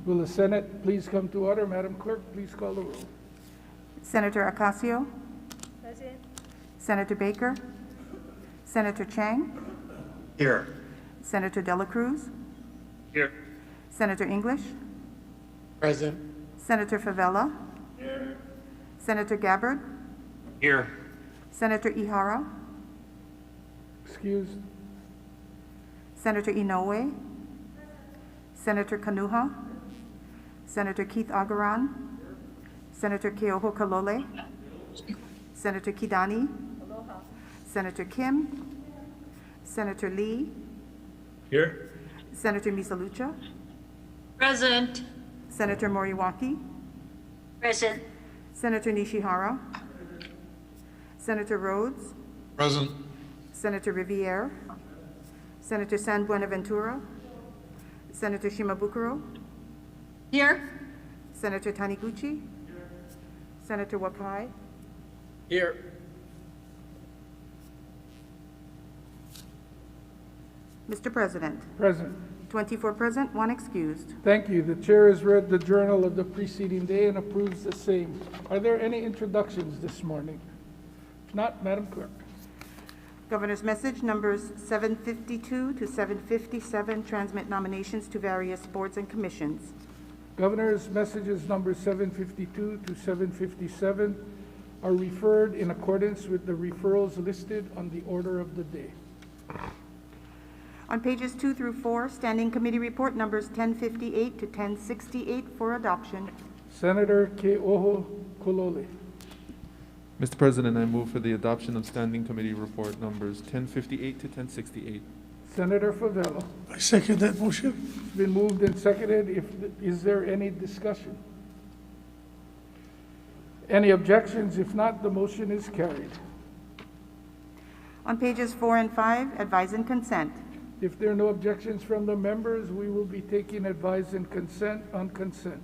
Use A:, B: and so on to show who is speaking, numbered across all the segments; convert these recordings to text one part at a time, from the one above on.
A: Will the Senate please come to order? Madam Clerk, please call the roll.
B: Senator Ocasio,
C: Present.
B: Senator Baker, Senator Chang,
D: Here.
B: Senator Dela Cruz,
D: Here.
B: Senator English,
D: Present.
B: Senator Favela, Senator Gabbard,
D: Here.
B: Senator Ihara,
A: Excused.
B: Senator Inoue, Senator Kanuha, Senator Keith Agaran, Senator Keoho Kalole, Senator Kidani, Senator Kim, Senator Lee,
D: Here.
B: Senator Misalucha,
C: Present.
B: Senator Moriwaki,
C: Present.
B: Senator Nishihara, Senator Rhodes,
D: Present.
B: Senator Riviere, Senator San Buenaventura, Senator Shimabukuro,
C: Here.
B: Senator Taniguchi, Senator Wakai,
D: Here.
B: Mr. President,
A: Present.
B: 24 present, 1 excused.
A: Thank you. The chair has read the journal of the preceding day and approves the same. Are there any introductions this morning? If not, Madam Clerk.
B: Governor's message numbers 752 to 757 transmit nominations to various boards and commissions.
A: Governor's messages numbers 752 to 757 are referred in accordance with the referrals listed on the order of the day.
B: On pages 2 through 4, standing committee report numbers 1058 to 1068 for adoption.
A: Senator Keoho Kolole.
E: Mr. President, I move for the adoption of Standing Committee Report numbers 1058 to 1068.
A: Senator Favela.
F: I second that motion.
A: It's been moved and seconded. Is there any discussion? Any objections? If not, the motion is carried.
B: On pages 4 and 5, advise and consent.
A: If there are no objections from the members, we will be taking advice and consent on consent.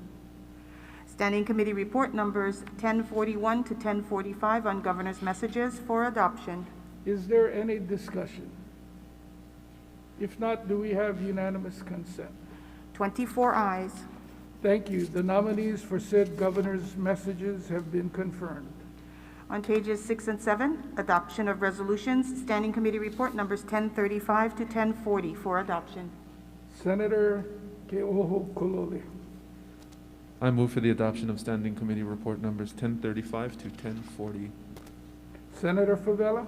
B: Standing committee report numbers 1041 to 1045 on governor's messages for adoption.
A: Is there any discussion? If not, do we have unanimous consent?
B: 24 ayes.
A: Thank you. The nominees for said governor's messages have been confirmed.
B: On pages 6 and 7, adoption of resolutions. Standing committee report numbers 1035 to 1040 for adoption.
A: Senator Keoho Kolole.
E: I move for the adoption of Standing Committee Report numbers 1035 to 1040.
A: Senator Favela.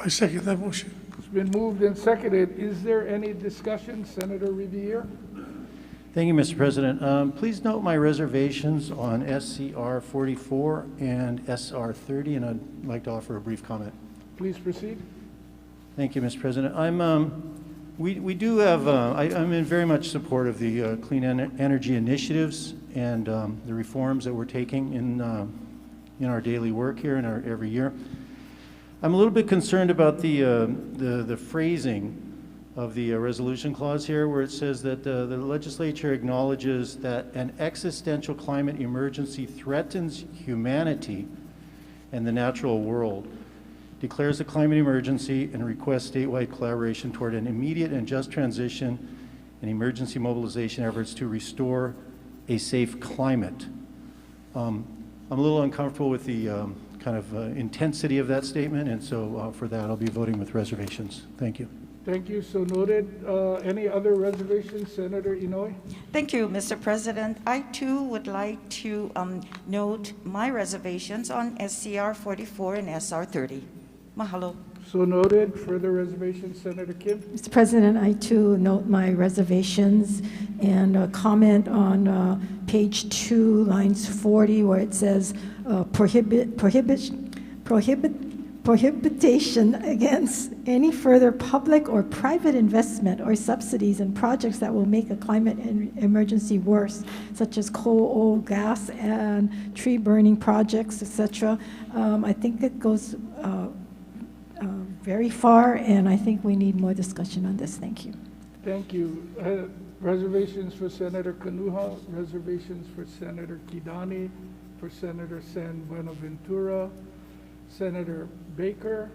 F: I second that motion.
A: It's been moved and seconded. Is there any discussion? Senator Riviere.
G: Thank you, Mr. President. Please note my reservations on SCR 44 and SR 30, and I'd like to offer a brief comment.
A: Please proceed.
G: Thank you, Mr. President. We do have, I'm in very much support of the clean energy initiatives and the reforms that we're taking in our daily work here and our every year. I'm a little bit concerned about the phrasing of the resolution clause here, where it says that the legislature acknowledges that an existential climate emergency threatens humanity and the natural world, declares a climate emergency, and requests statewide collaboration toward an immediate and just transition and emergency mobilization efforts to restore a safe climate. I'm a little uncomfortable with the kind of intensity of that statement, and so for that I'll be voting with reservations. Thank you.
A: Thank you. So noted. Any other reservations? Senator Inoue.
H: Thank you, Mr. President. I too would like to note my reservations on SCR 44 and SR 30. Mahalo.
A: So noted. Further reservations? Senator Kim.
I: Mr. President, I too note my reservations and comment on page 2, lines 40, where it says prohibition against any further public or private investment or subsidies in projects that will make a climate emergency worse, such as coal, oil, gas, and tree burning projects, etc. I think it goes very far, and I think we need more discussion on this. Thank you.
A: Thank you. Reservations for Senator Kanuha, reservations for Senator Kidani, for Senator San Buenaventura, Senator Baker.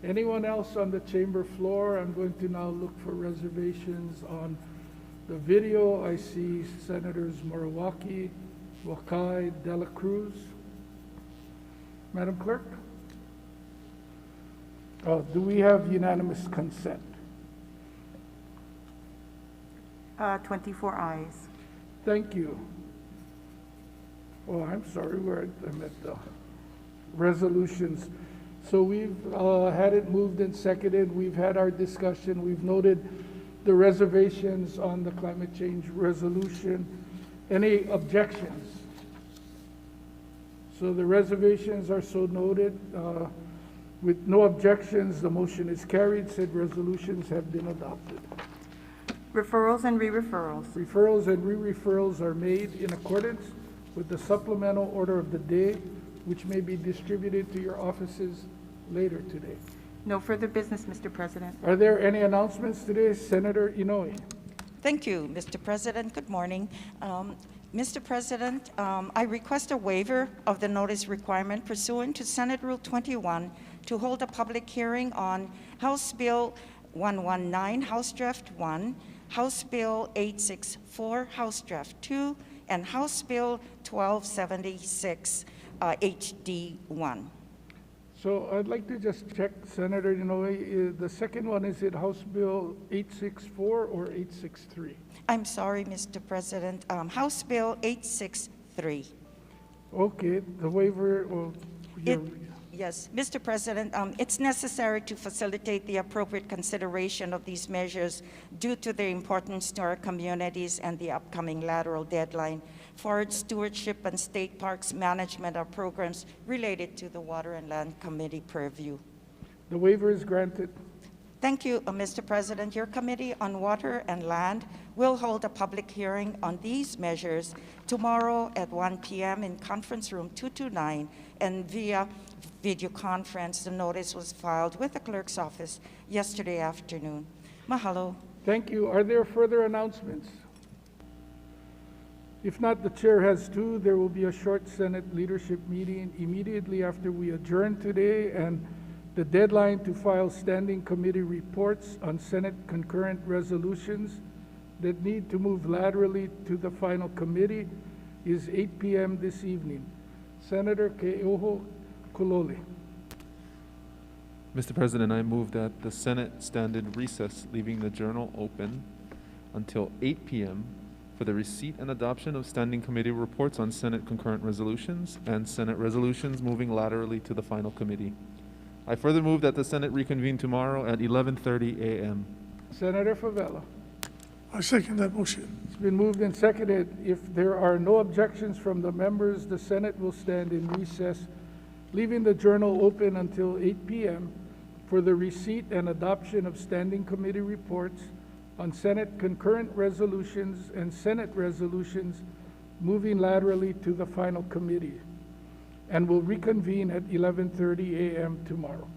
A: Anyone else on the chamber floor? I'm going to now look for reservations on The video, I see Senators Morawaki, Wakai, Dela Cruz. Madam Clerk? Do we have unanimous consent?
B: 24 ayes.
A: Thank you. Oh, I'm sorry, I'm at the resolutions. So we've had it moved and seconded. We've had our discussion. We've noted the reservations on the climate change resolution. Any objections? So the reservations are so noted. With no objections, the motion is carried. Said resolutions have been adopted.
B: Referrals and re-referrals.
A: Referrals and re-referrals are made in accordance with the supplemental order of the day, which may be distributed to your offices later today.
B: No further business, Mr. President.
A: Are there any announcements today? Senator Inoue.
H: Thank you, Mr. President. Good morning. Mr. President, I request a waiver of the notice requirement pursuant to Senate Rule 21 to hold a public hearing on House Bill 119, House Draft 1, House Bill 864, House Draft 2, and House Bill 1276, HD 1.
A: So I'd like to just check, Senator Inoue, the second one, is it House Bill 864 or 863?
H: I'm sorry, Mr. President, House Bill 863.
A: Okay, the waiver, well,
H: Yes, Mr. President, it's necessary to facilitate the appropriate consideration of these measures due to their importance to our communities and the upcoming lateral deadline for stewardship and state parks management of programs related to the Water and Land Committee purview.
A: the waiver is granted.
H: Thank you, Mr. President. Your Committee on Water and Land will hold a public hearing on these measures tomorrow at 1 p.m. in Conference Room 229 and via video conference. The notice was filed with the clerk's office yesterday afternoon. Mahalo.
A: Thank you. Are there further announcements? If not, the chair has two. There will be a short Senate leadership meeting immediately after we adjourn today, and the deadline to file standing committee reports on Senate concurrent resolutions that need to move laterally to the final committee is 8 p.m. this evening. Senator Keoho Kulole.
E: Mr. President, I move that the Senate stand in recess, leaving the journal open until 8 p.m. for the receipt and adoption of standing committee reports on Senate concurrent resolutions and Senate resolutions moving laterally to the final committee. I further move that the Senate reconvene tomorrow at 11:30 a.m.
A: Senator Favela.
F: I second that motion.
A: It's been moved and seconded. If there are no objections from the members, the Senate will stand in recess, leaving the journal open until 8 p.m. for the receipt and adoption of standing committee reports on Senate concurrent resolutions and Senate resolutions moving laterally to the final committee, and will reconvene at 11:30 a.m. tomorrow.